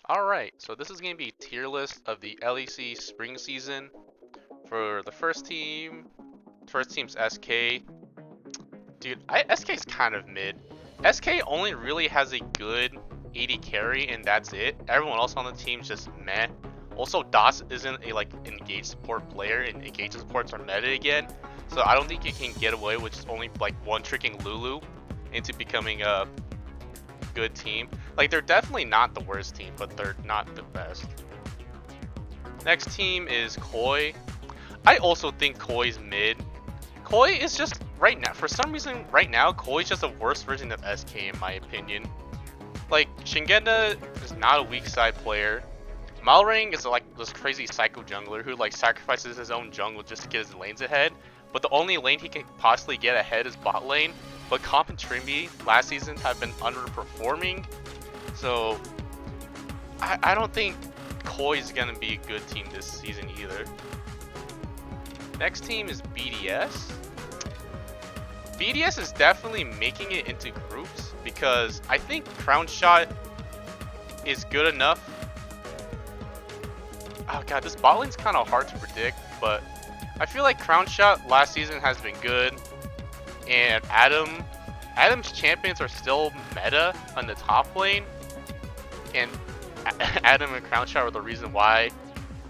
Alright, so this is going to be a tier list of the LEC spring season. For the first team's SK. Dude, SK's kind of mid. SK only really has a good 80 carry and that's it. Everyone else on the team's just meh. Also, DOS isn't a engaged support player, and engaged supports are meta again. So I don't think you can get away with just only one tricking Lulu into becoming a good team. They're definitely not the worst team, but they're not the best. Next team is Koi. I also think Koi's mid. Koi is just, right now, for some reason, right now, Koi's just a worse version of SK in my opinion. Shingenda is not a weak side player. Malrang is this crazy psycho jungler who sacrifices his own jungle just to get his lanes ahead. But the only lane he can possibly get ahead is bot lane. But Comp and Trimby last season have been underperforming. So I don't think Koi is going to be a good team this season either. Next team is BDS. BDS is definitely making it into groups because I think Crown Shot is good enough. Oh god, this bot lane's kind of hard to predict, but I feel like Crown Shot last season has been good, and Adam's champions are still meta on the top lane, and Adam and Crown Shot were the reason why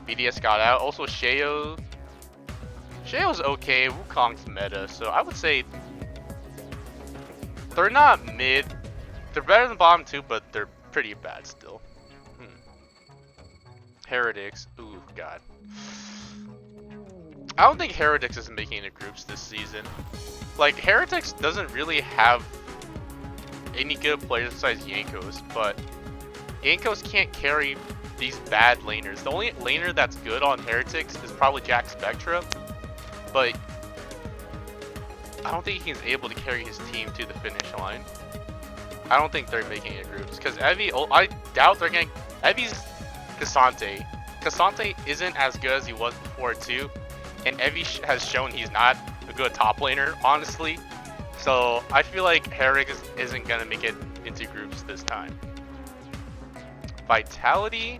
BDS got out. Also, Sheo's okay, Wukong's meta, so I would say they're not mid. They're better than bottom two, but they're pretty bad still. Heretics, ooh god. I don't think Heretics is making the groups this season. Heretics doesn't really have any good players besides Yankos, but Yankos can't carry these bad laners. The only laner that's good on Heretics is probably Jack Spectra, but I don't think he's able to carry his team to the finish line. I don't think they're making it groups, because Evie, I doubt they're getting, Evie's Cassante. Cassante isn't as good as he was before too, and Evie has shown he's not a good top laner, honestly. So I feel like Heretics isn't gonna make it into groups this time. Vitality.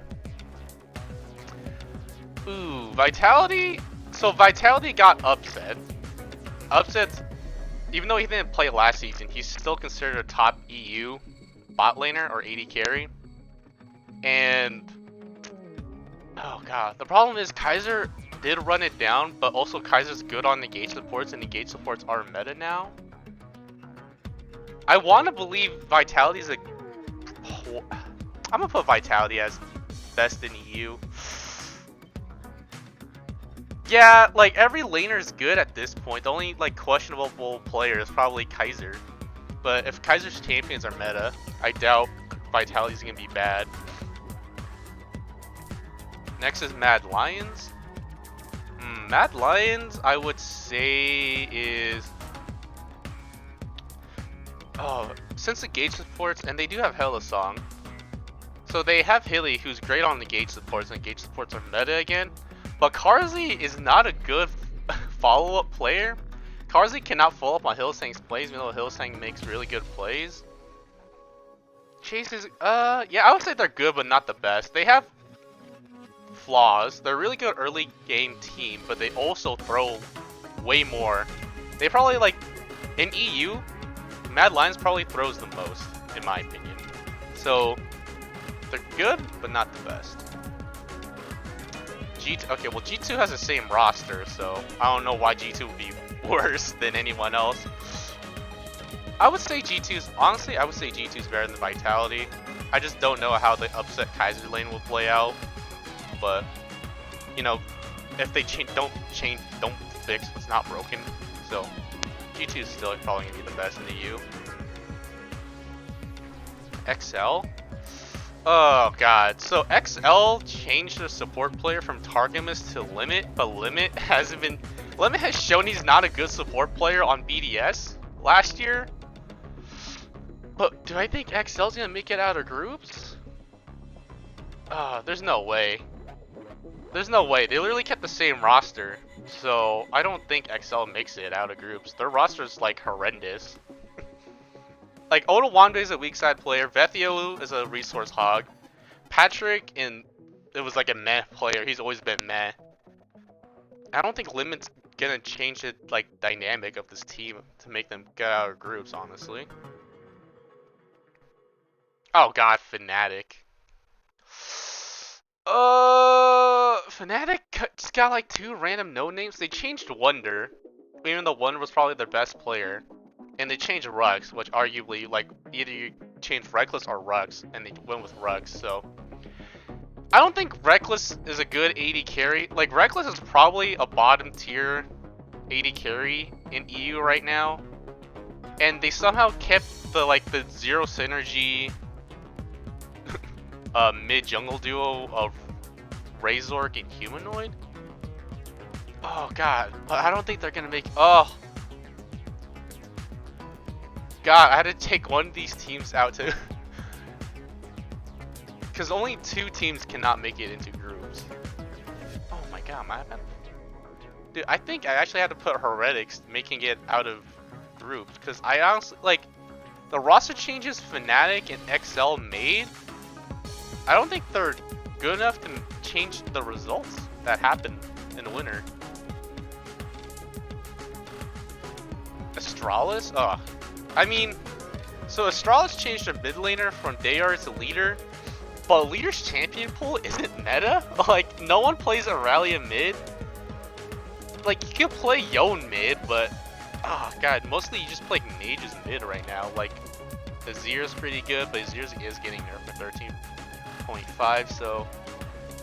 Ooh, Vitality. So Vitality got upset. Even though he didn't play last season, he's still considered a top EU bot laner or 80 carry. And oh god, the problem is Kaiser did run it down, but also Kaiser's good on engage supports, and engage supports are meta now. I want to believe Vitality's a... I'm gonna put Vitality as best in EU. Yeah, every laner is good at this point. The only questionable player is probably Kaiser. But if Kaiser's champions are meta, I doubt Vitality's gonna be bad. Next is Mad Lions. Mad Lions, I would say is... Oh, since the gauge supports, and they do have Hella Song. So they have Hilly, who's great on the gauge supports, and gauge supports are meta again. But Karzi is not a good follow-up player. Karzi cannot follow up on Hillsang's plays, even though Hillsang makes really good plays. Chase is, yeah, I would say they're good, but not the best. They have flaws. They're a really good early game team, but they also throw way more. They probably in EU, Mad Lions probably throws the most, in my opinion. So they're good, but not the best. Okay, well G2 has the same roster, so I don't know why G2 would be worse than anyone else. I would say G2's, honestly, I would say G2's better than Vitality. I just don't know how the upset Kaiser lane will play out. But, you know, if they don't fix what's not broken. So, G2 is still probably going to be the best in the EU. XL? Oh god, so XL changed the support player from Targamas to Limit, but Limit has shown he's not a good support player on BDS last year. But do I think XL's gonna make it out of groups? There's no way. There's no way. They literally kept the same roster, so I don't think XL makes it out of groups. Their roster's horrendous. Oda Wande is a weak side player. Vethio is a resource hog. Patrick, and it was like a meh player. He's always been meh. I don't think Limit's gonna change the like dynamic of this team to make them get out of groups, honestly. Oh god, Fnatic. Fnatic just got like 2 random no names. They changed Wonder, even though Wonder was probably their best player, and they changed Rux, which arguably like either you change Reckless or Rux, and they went with Rux. So I don't think Reckless is a good AD carry. Like Reckless is probably a bottom tier AD carry in EU right now, and they somehow kept the the zero synergy mid jungle duo of Razork and Humanoid. Oh god, I don't think they're gonna make. Oh god, I had to take one of these teams out to because only 2 teams cannot make it into groups. Oh my god, dude, I think I actually had to put Heretics making it out of groups because I honestly like the roster changes Fnatic and XL made. I don't think they're good enough to change the results that happened in the winter. Astralis? Ugh. I mean, so Astralis changed their mid laner from Dayar to leader, but leader's champion pool isn't meta. Like, no one plays Aurelia mid. Like, you can play Yone mid, but oh god, mostly you just play mages mid right now. Like, Azir's pretty good, but Azir's is getting nerfed for 13.5, so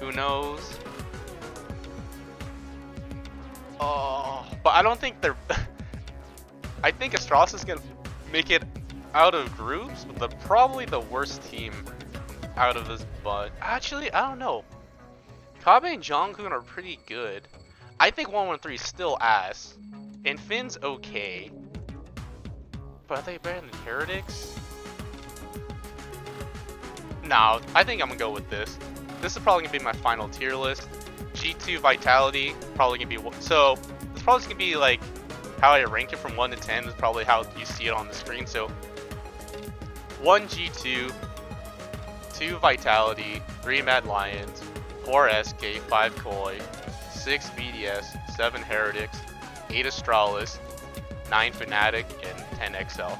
who knows? Oh, but I don't think they're. I think Astralis is gonna make it out of groups, but they're probably the worst team out of this. But actually, I don't know. Kabe and Jonghoon are pretty good. I think 113 is still ass, and Finn's okay. But are they better than Heretics? No, I think I'm gonna go with this. This is probably gonna be my final tier list. G2 Vitality, probably gonna be so. It's probably gonna be like how I rank it from 1 to 10 is probably how you see it on the screen. So 1 G2, 2 Vitality, 3 Mad Lions, 4 SK, 5 Koi, 6 BDS, 7 Heretics, 8 Astralis, 9 Fnatic, and 10 XL.